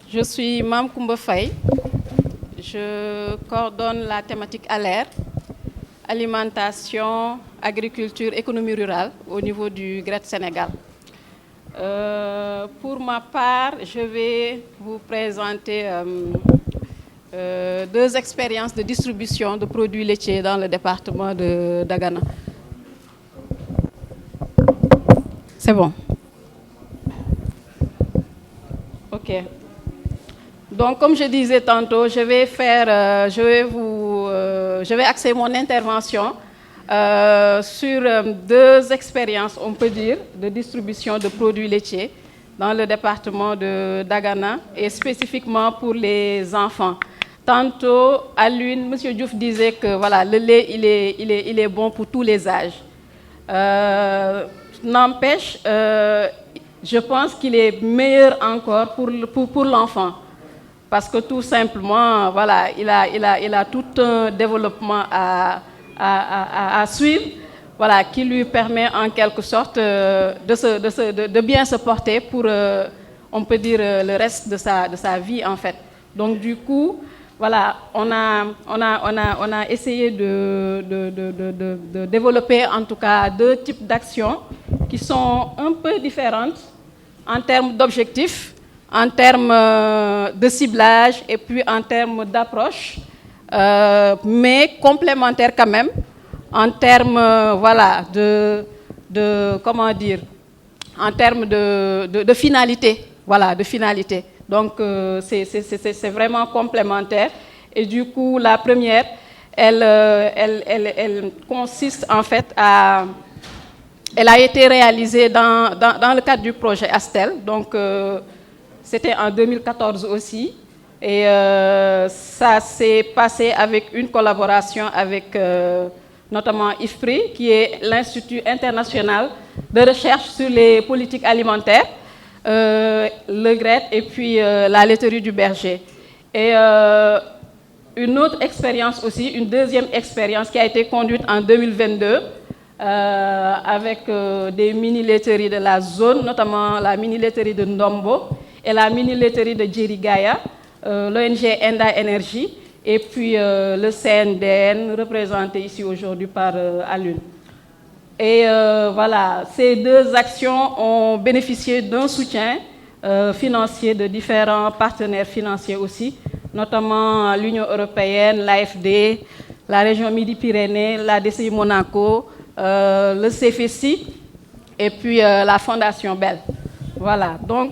Je suis Mam Koumba Faye. Je coordonne la thématique ALER, alimentation, agriculture, économie rurale au niveau du GRET Sénégal. Pour ma part, je vais vous présenter deux expériences de distribution de produits laitiers dans le département de Dagana. C'est bon. Ok. Donc, comme je disais tantôt, je vais axer mon intervention sur deux expériences, on peut dire, de distribution de produits laitiers dans le département de Dagana et spécifiquement pour les enfants. Tantôt, à l'une, M. Diouf disait que voilà, le lait, il est bon pour tous les âges. N'empêche, je pense qu'il est meilleur encore pour l'enfant. Parce que tout simplement, voilà, il a tout un développement à suivre, voilà, qui lui permet en quelque sorte de bien se porter pour, on peut dire, le reste de sa vie en fait. Donc du coup, voilà, on a essayé de développer en tout cas deux types d'actions qui sont un peu différentes en termes d'objectifs, en termes de ciblage et puis en termes d'approche, mais complémentaires quand même, en termes voilà, comment dire, en termes de finalité, voilà, de finalité. Donc c'est vraiment complémentaire. Et du coup, la première, elle consiste en fait à... Elle a été réalisée dans le cadre du projet Astel. Donc, c'était en 2014 aussi. Et ça s'est passé avec une collaboration avec notamment IFPRI, qui est l'Institut international de recherche sur les politiques alimentaires, le GRET et puis la laiterie du berger. Et une autre expérience aussi, une deuxième expérience qui a été conduite en 2022, avec des mini-laiteries de la zone, notamment la mini-laiterie de Ndombo et la mini-laiterie de Djerigaya, l'ONG Enda Energy, et puis le CNDN, représenté ici aujourd'hui par Alune. Et voilà, ces deux actions ont bénéficié d'un soutien financier de différents partenaires financiers aussi, notamment l'Union européenne, l'AFD, la région Midi-Pyrénées, la DCI Monaco, le CFSI et puis la Fondation Bell. Voilà, donc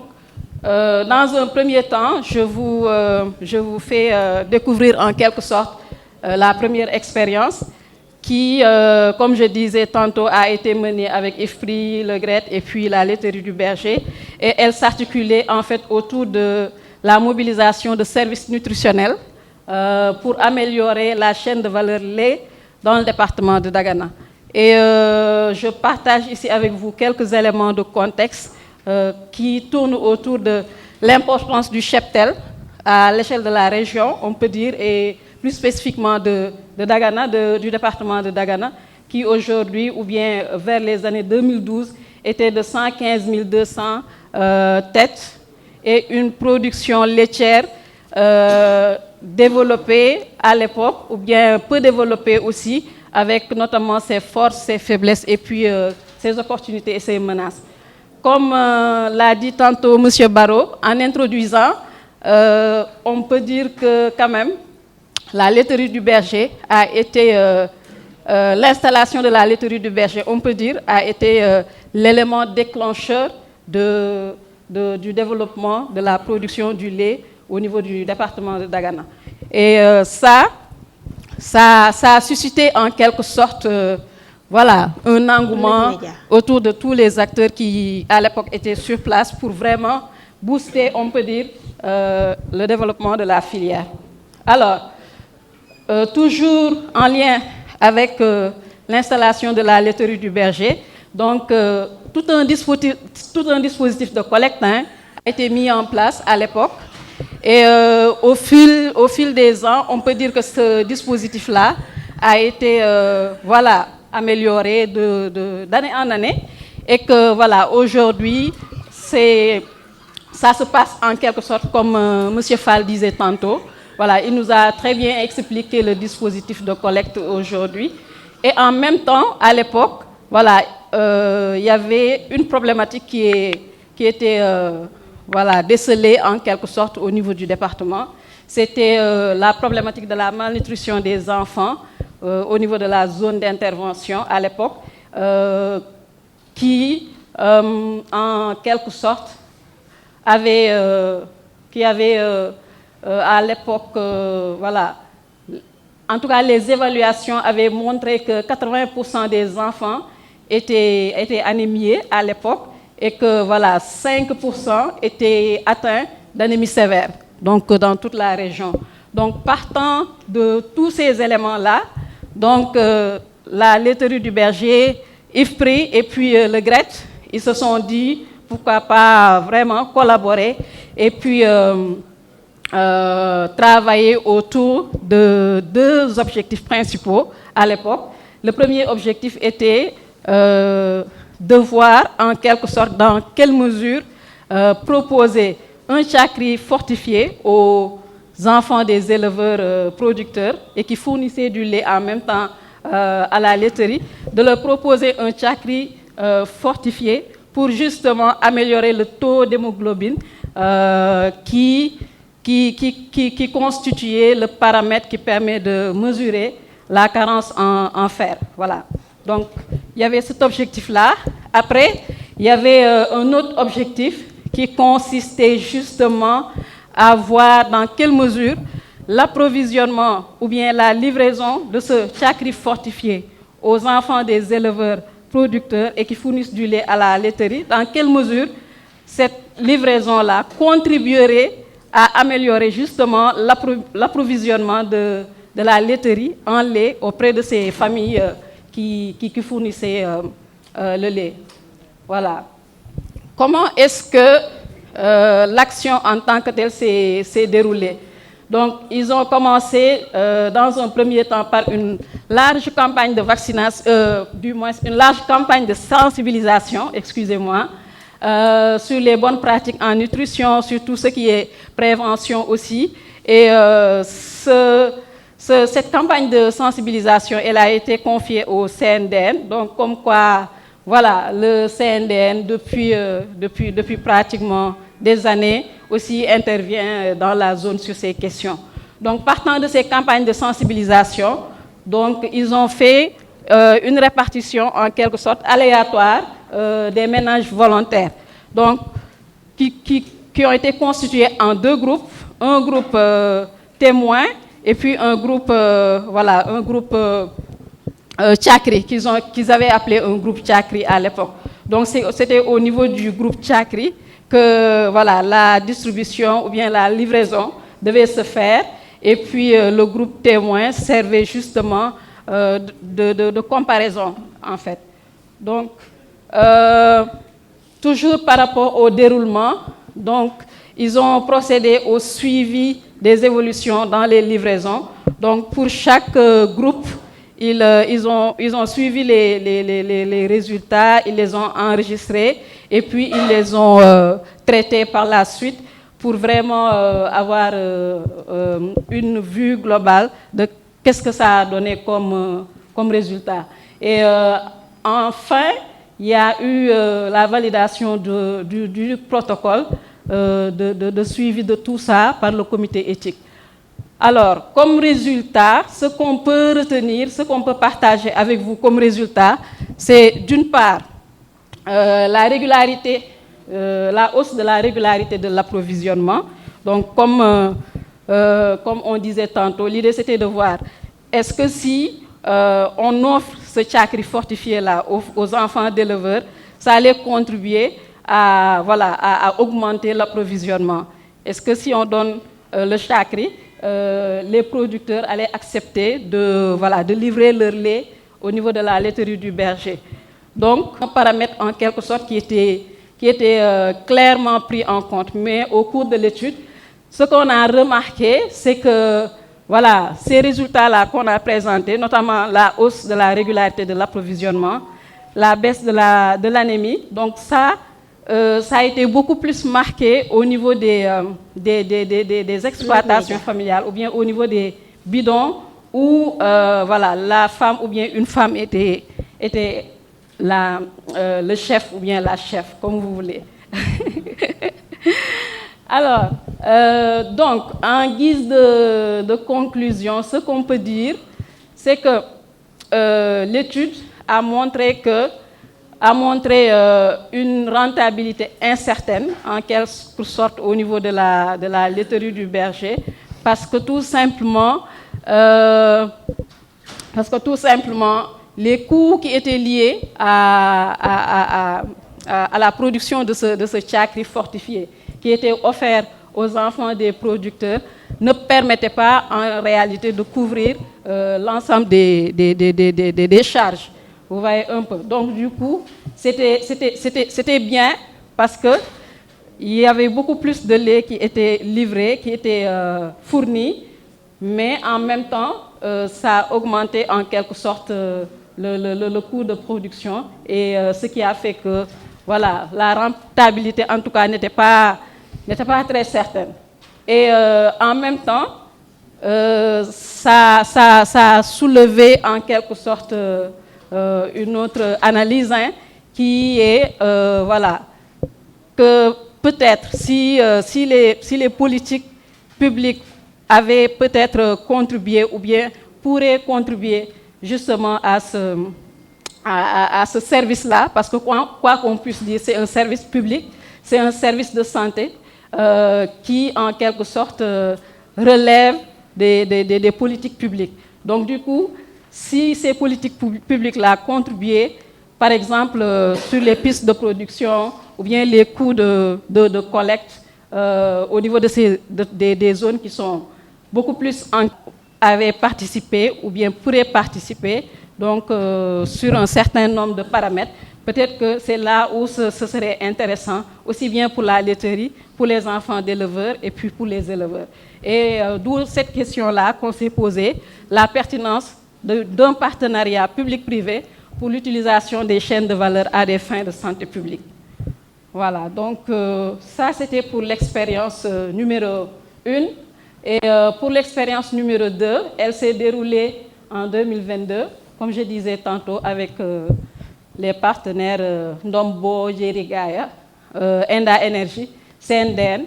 dans un premier temps, je vous fais découvrir en quelque sorte la première expérience qui, comme je disais tantôt, a été menée avec IFPRI, le GRET et puis la laiterie du berger. Et elle s'articulait en fait autour de la mobilisation de services nutritionnels pour améliorer la chaîne de valeur lait dans le département de Dagana. Et je partage ici avec vous quelques éléments de contexte qui tournent autour de l'importance du cheptel à l'échelle de la région, on peut dire, et plus spécifiquement de Dagana, du département de Dagana, qui aujourd'hui, ou bien vers les années 2012, était de 115 200 têtes et une production laitière développée à l'époque, ou bien peu développée aussi, avec notamment ses forces, ses faiblesses et puis ses opportunités et ses menaces. Comme l'a dit tantôt M. Barrault, en introduisant, on peut dire que quand même, la laiterie du berger a été, l'installation de la laiterie du berger, on peut dire, a été l'élément déclencheur du développement de la production du lait au niveau du département de Dagana. Et ça a suscité en quelque sorte voilà, un engouement autour de tous les acteurs qui, à l'époque, étaient sur place pour vraiment booster, on peut dire, le développement de la filière. Alors, toujours en lien avec l'installation de la laiterie du berger, donc tout un dispositif de collecte a été mis en place à l'époque. Et au fil des ans, on peut dire que ce dispositif-là a été voilà, amélioré d'année en année et que voilà, aujourd'hui, c'est ça se passe en quelque sorte comme M. Fall disait tantôt. Voilà, il nous a très bien expliqué le dispositif de collecte aujourd'hui. Et en même temps, à l'époque, voilà, il y avait une problématique qui était voilà, décelée en quelque sorte au niveau du département. C'était la problématique de la malnutrition des enfants au niveau de la zone d'intervention à l'époque, qui, en quelque sorte, avait à l'époque, voilà, en tout cas, les évaluations avaient montré que 80% des enfants étaient anémiés à l'époque et que voilà, 5% étaient atteints d'anémie sévère, donc dans toute la région. Donc, partant de tous ces éléments-là, donc la laiterie du berger, IFPRI et puis le GRET, ils se sont dit pourquoi pas vraiment collaborer et puis travailler autour de deux objectifs principaux à l'époque. Le premier objectif était de voir en quelque sorte dans quelle mesure proposer un chakri fortifié aux enfants des éleveurs producteurs et qui fournissaient du lait en même temps à la laiterie, de leur proposer un chakri fortifié pour justement améliorer le taux d'hémoglobine qui constituait le paramètre qui permet de mesurer la carence en fer. Voilà. Donc, il y avait cet objectif-là. Après, il y avait un autre objectif qui consistait justement à voir dans quelle mesure l'approvisionnement ou bien la livraison de ce chakri fortifié aux enfants des éleveurs producteurs et qui fournissent du lait à la laiterie, dans quelle mesure cette livraison-là contribuerait à améliorer justement l'approvisionnement de la laiterie en lait auprès de ces familles qui fournissaient le lait. Voilà. Comment est-ce que l'action en tant que telle s'est déroulée? Donc, ils ont commencé dans un premier temps par une large campagne de vaccination, du moins une large campagne de sensibilisation, excusez-moi, sur les bonnes pratiques en nutrition, sur tout ce qui est prévention aussi. Et cette campagne de sensibilisation, elle a été confiée au CNDN. Donc, comme quoi, voilà, le CNDN, depuis pratiquement des années, aussi intervient dans la zone sur ces questions. Donc, partant de ces campagnes de sensibilisation, donc, ils ont fait une répartition en quelque sorte aléatoire des ménages volontaires, donc, qui ont été constitués en deux groupes, un groupe témoin et puis un groupe, voilà, un groupe Chakri, qu'ils avaient appelé un groupe Chakri à l'époque. Donc, c'était au niveau du groupe Chakri que voilà, la distribution ou bien la livraison devait se faire. Et puis, le groupe témoin servait justement de comparaison, en fait. Donc, toujours par rapport au déroulement, donc, ils ont procédé au suivi des évolutions dans les livraisons. Donc, pour chaque groupe, ils ont suivi les résultats, ils les ont enregistrés et puis ils les ont traités par la suite pour vraiment avoir une vue globale de qu'est-ce que ça a donné comme résultat. Et enfin, il y a eu la validation du protocole de suivi de tout ça par le comité éthique. Alors, comme résultat, ce qu'on peut retenir, ce qu'on peut partager avec vous comme résultat, c'est d'une part la régularité, la hausse de la régularité de l'approvisionnement. Donc, comme on disait tantôt, l'idée c'était de voir, est-ce que si on offre ce chakri fortifié-là aux enfants d'éleveurs, ça allait contribuer à augmenter l'approvisionnement. Est-ce que si on donne le chakri, les producteurs allaient accepter de livrer leur lait au niveau de la laiterie du berger. Donc, un paramètre en quelque sorte qui était clairement pris en compte. Mais au cours de l'étude, ce qu'on a remarqué, c'est que voilà, ces résultats-là qu'on a présentés, notamment la hausse de la régularité de l'approvisionnement, la baisse de l'anémie, donc ça, ça a été beaucoup plus marqué au niveau des exploitations familiales ou bien au niveau des bidons où voilà, la femme ou bien une femme était le chef ou bien la chef, comme vous voulez. Alors, donc, en guise de conclusion, ce qu'on peut dire, c'est que l'étude a montré une rentabilité incertaine, en quelque sorte, au niveau de la laiterie du berger, parce que tout simplement, les coûts qui étaient liés à la production de ce tchakri fortifié, qui était offert aux enfants des producteurs, ne permettaient pas en réalité de couvrir l'ensemble des charges. Vous voyez un peu. Donc du coup, c'était bien parce que il y avait beaucoup plus de lait qui était livré, qui était fourni, mais en même temps, ça a augmenté en quelque sorte le coût de production et ce qui a fait que voilà, la rentabilité en tout cas n'était pas très certaine. Et en même temps, ça a soulevé en quelque sorte une autre analyse qui est voilà, que peut-être si les politiques publiques avaient peut-être contribué ou bien pourraient contribuer justement à ce service-là, parce que quoi qu'on puisse dire, c'est un service public, c'est un service de santé qui en quelque sorte relève des politiques publiques. Donc du coup, si ces politiques publiques-là contribuaient, par exemple, sur les pistes de production ou bien les coûts de collecte au niveau des zones qui sont beaucoup plus avaient participé ou bien pourraient participer, donc sur un certain nombre de paramètres, peut-être que c'est là où ce serait intéressant, aussi bien pour la laiterie, pour les enfants d'éleveurs et puis pour les éleveurs. Et d'où cette question-là qu'on s'est posée, la pertinence d'un partenariat public-privé pour l'utilisation des chaînes de valeur à des fins de santé publique. Voilà, donc ça c'était pour l'expérience numéro 1. Et pour l'expérience numéro 2, elle s'est déroulée en 2022, comme je disais tantôt, avec les partenaires Ndombo, Jerigaya, Enda Energy, CNDN.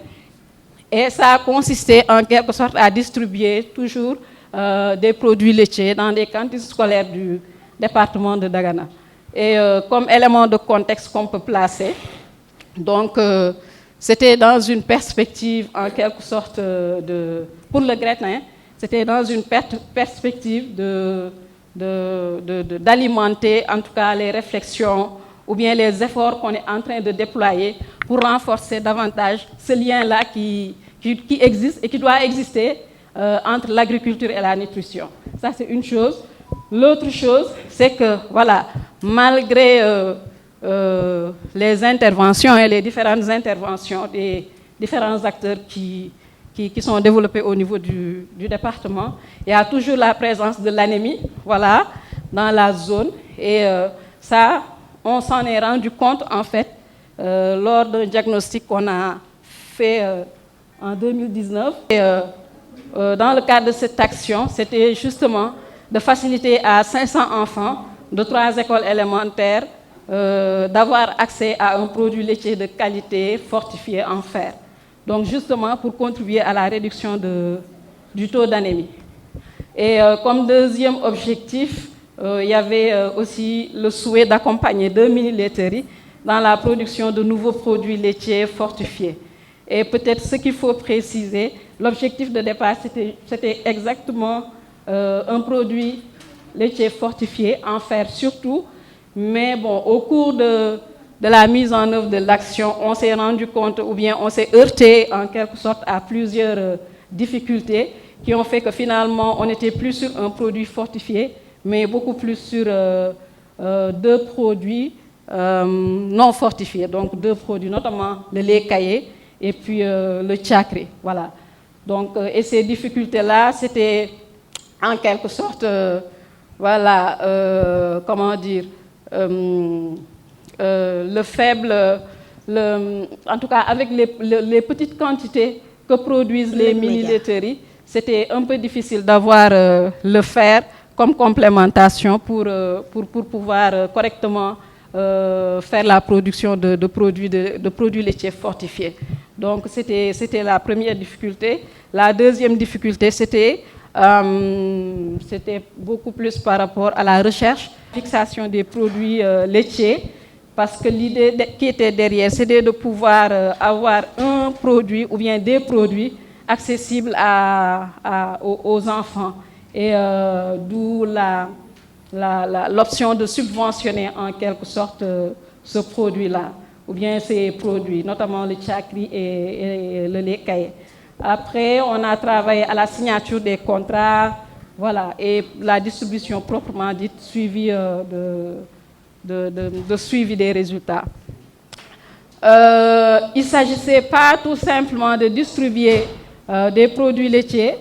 Et ça a consisté en quelque sorte à distribuer toujours des produits laitiers dans des cantines scolaires du département de Dagana. Et comme élément de contexte qu'on peut placer, donc c'était dans une perspective en quelque sorte pour le Gretin, c'était dans une perspective d'alimenter en tout cas les réflexions ou bien les efforts qu'on est en train de déployer pour renforcer davantage ce lien-là qui existe et qui doit exister entre l'agriculture et la nutrition. Ça, c'est une chose. L'autre chose, c'est que, voilà, malgré les interventions et les différentes interventions des différents acteurs qui sont développés au niveau du département, il y a toujours la présence de l'anémie, voilà, dans la zone. Et ça, on s'en est rendu compte, en fait, lors d'un diagnostic qu'on a fait en 2019. Et, dans le cadre de cette action, c'était justement de faciliter à 500 enfants de 3 écoles élémentaires d'avoir accès à un produit laitier de qualité fortifié en fer. Donc justement pour contribuer à la réduction du taux d'anémie. Et comme deuxième objectif, il y avait aussi le souhait d'accompagner 2 mini-laiteries dans la production de nouveaux produits laitiers fortifiés. Et peut-être ce qu'il faut préciser, l'objectif de départ, c'était exactement un produit laitier fortifié en fer surtout. Mais bon, au cours de la mise en œuvre de l'action, on s'est rendu compte ou bien on s'est heurté en quelque sorte à plusieurs difficultés qui ont fait que finalement on n'était plus sur un produit fortifié, mais beaucoup plus sur 2 produits non fortifiés. Donc 2 produits, notamment le lait caillé et puis le tchakri. Voilà. Donc, et ces difficultés-là, c'était en quelque sorte, voilà, comment dire, le faible en tout cas avec les petites quantités que produisent les mini-laiteries, c'était un peu difficile d'avoir le fer comme complémentation pour pouvoir correctement faire la production de produits laitiers fortifiés. Donc c'était la première difficulté. La deuxième difficulté, c'était beaucoup plus par rapport à la recherche, fixation des produits laitiers, parce que l'idée qui était derrière, c'était de pouvoir avoir un produit ou bien des produits accessibles aux enfants. Et d'où l'option de subventionner en quelque sorte ce produit-là, ou bien ces produits, notamment le chakri et le lait caillé. Après, on a travaillé à la signature des contrats, voilà, et la distribution proprement dite, suivi de suivi des résultats. Il ne s'agissait pas tout simplement de distribuer des produits laitiers.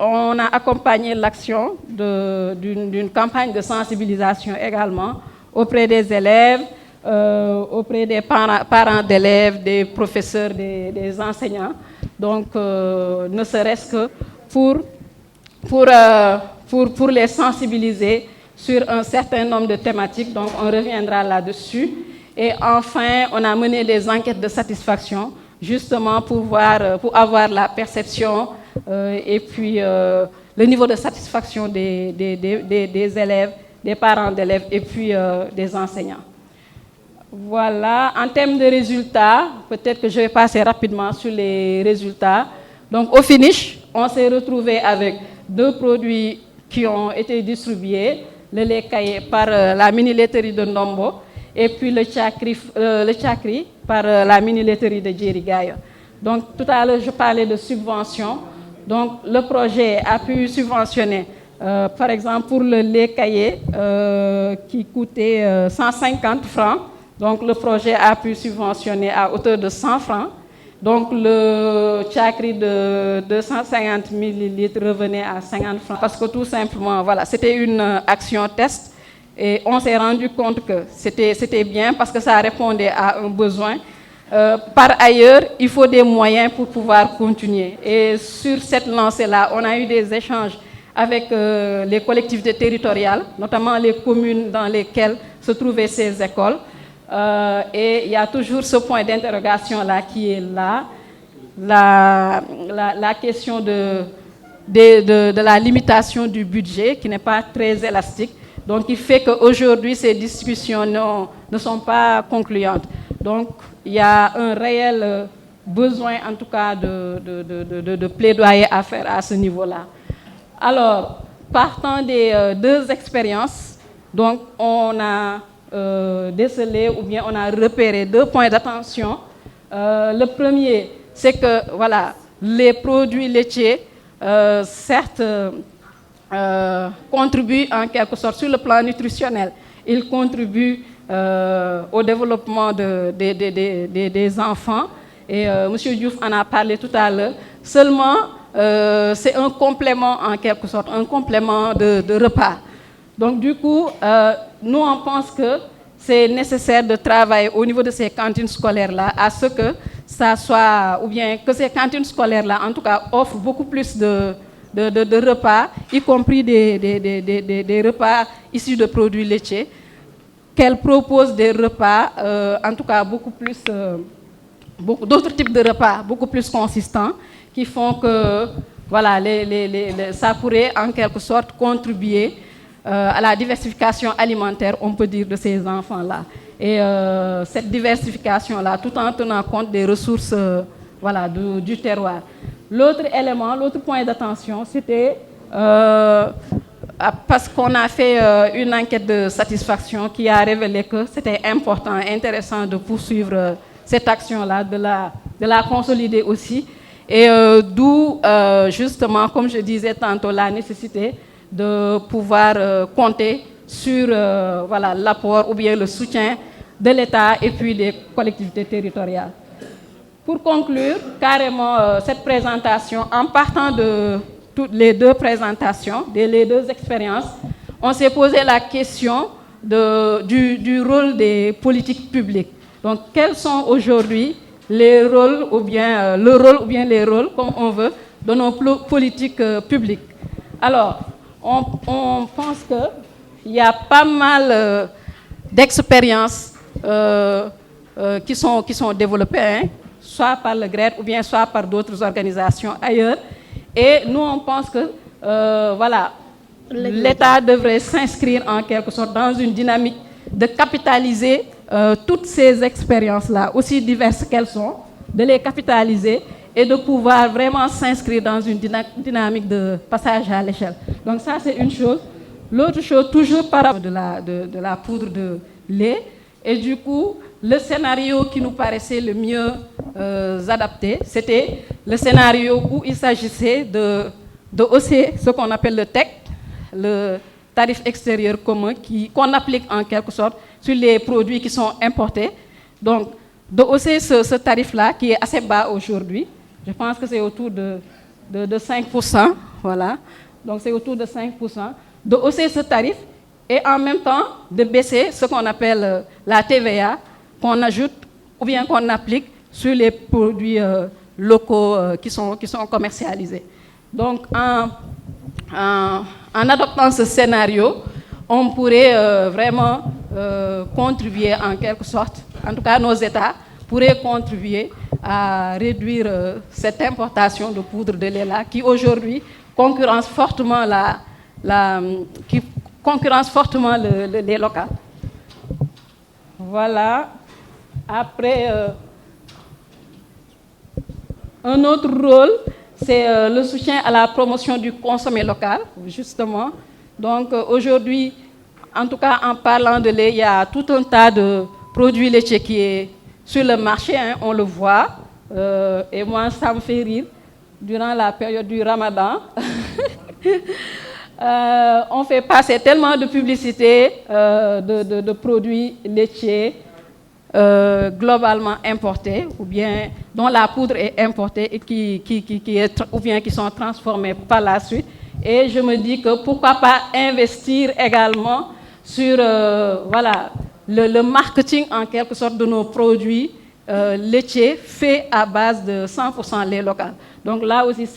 On a accompagné l'action d'une campagne de sensibilisation également auprès des élèves, auprès des parents d'élèves, des professeurs, des enseignants. Donc, ne serait-ce que pour les sensibiliser sur un certain nombre de thématiques. Donc, on reviendra là-dessus. Et enfin, on a mené des enquêtes de satisfaction, justement pour avoir la perception et puis le niveau de satisfaction des élèves, des parents d'élèves et puis des enseignants. Voilà, en termes de résultats, peut-être que je vais passer rapidement sur les résultats. Donc au finish, on s'est retrouvé avec 2 produits qui ont été distribués, le lait caillé par la mini-laiterie de Ndombo et puis le chakri par la mini-laiterie de Djerigayo. Donc tout à l'heure, je parlais de subventions. Donc le projet a pu subventionner, par exemple pour le lait caillé qui coûtait 150 francs. Donc le projet a pu subventionner à hauteur de 100 francs. Donc le chakri de 250 millilitres revenait à 50 francs. Parce que tout simplement, voilà, c'était une action test. Et on s'est rendu compte que c'était bien parce que ça répondait à un besoin. Par ailleurs, il faut des moyens pour pouvoir continuer. Et sur cette lancée-là, on a eu des échanges avec les collectivités territoriales, notamment les communes dans lesquelles se trouvaient ces écoles. Et il y a toujours ce point d'interrogation-là qui est là, la question de la limitation du budget qui n'est pas très élastique. Donc, il fait qu'aujourd'hui, ces discussions ne sont pas concluantes. Donc, il y a un réel besoin, en tout cas, de plaidoyer à faire à ce niveau-là. Alors, partant des 2 expériences, donc, on a décelé ou bien on a repéré 2 points d'attention. Le premier, c'est que, voilà, les produits laitiers, certes, contribuent en quelque sorte sur le plan nutritionnel. Ils contribuent au développement des enfants. Et M. Diouf en a parlé tout à l'heure. Seulement, c'est un complément en quelque sorte, un complément de repas. Donc du coup, nous on pense que c'est nécessaire de travailler au niveau de ces cantines scolaires-là à ce que ça soit, ou bien que ces cantines scolaires-là, en tout cas, offrent beaucoup plus de repas, y compris des repas issus de produits laitiers, qu'elle propose des repas, en tout cas beaucoup plus, d'autres types de repas beaucoup plus consistants, qui font que voilà, ça pourrait en quelque sorte contribuer à la diversification alimentaire, on peut dire, de ces enfants-là. Et cette diversification-là, tout en tenant compte des ressources voilà, du terroir. L'autre élément, l'autre point d'attention, c'était parce qu'on a fait une enquête de satisfaction qui a révélé que c'était important, intéressant de poursuivre cette action-là, de la consolider aussi. Et d'où, justement, comme je disais tantôt, la nécessité de pouvoir compter sur voilà, l'apport ou bien le soutien de l'État et puis des collectivités territoriales. Pour conclure carrément cette présentation, en partant de toutes les 2 présentations, les 2 expériences, on s'est posé la question du rôle des politiques publiques. Donc, quels sont aujourd'hui les rôles ou bien le rôle ou bien les rôles, comme on veut, de nos politiques publiques? Alors, on pense qu'il y a pas mal d'expériences qui sont développées, hein, soit par le GRED ou bien soit par d'autres organisations ailleurs. Et nous, on pense que voilà, l'État devrait s'inscrire en quelque sorte dans une dynamique de capitaliser toutes ces expériences-là, aussi diverses qu'elles sont, de les capitaliser et de pouvoir vraiment s'inscrire dans une dynamique de passage à l'échelle. Donc ça, c'est une chose. L'autre chose, toujours par rapport de la poudre de lait, et du coup, le scénario qui nous paraissait le mieux adapté, c'était le scénario où il s'agissait de hausser ce qu'on appelle le TEC, le tarif extérieur commun, qu'on applique en quelque sorte sur les produits qui sont importés. Donc, de hausser ce tarif-là, qui est assez bas aujourd'hui, je pense que c'est autour de 5%, voilà. Donc, c'est autour de 5%. De hausser ce tarif et en même temps de baisser ce qu'on appelle la TVA, qu'on ajoute ou bien qu'on applique sur les produits locaux qui sont commercialisés. Donc, en adoptant ce scénario, on pourrait vraiment contribuer en quelque sorte, en tout cas nos États pourraient contribuer à réduire cette importation de poudre de lait-là qui aujourd'hui concurrence fortement le lait local. Voilà. Après, un autre rôle, c'est le soutien à la promotion du consommé local, justement. Donc aujourd'hui, en tout cas en parlant de lait, il y a tout un tas de produits laitiers qui est sur le marché, hein, on le voit. Et moi, ça me fait rire. Durant la période du Ramadan, on fait passer tellement de publicité de produits laitiers globalement importés, ou bien dont la poudre est importée et qui sont transformés par la suite. Et je me dis que pourquoi pas investir également sur voilà, le marketing en quelque sorte de nos produits laitiers faits à base de 100% lait local. Donc là aussi,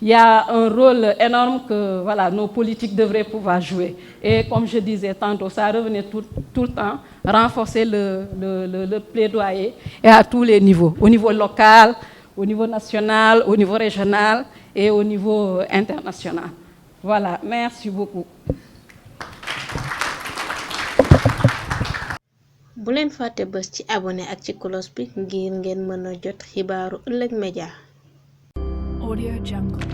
il y a un rôle énorme que voilà, nos politiques devraient pouvoir jouer. Et comme je disais tantôt, ça revenait tout le temps, renforcer le plaidoyer et à tous les niveaux, au niveau local, au niveau national, au niveau régional et au niveau international. Voilà, merci beaucoup. bu leen fàtte bës ci abonné ak ci cloche bi ngir ngeen mën a jot xibaaru Ëllëg Média. Audio Jungle.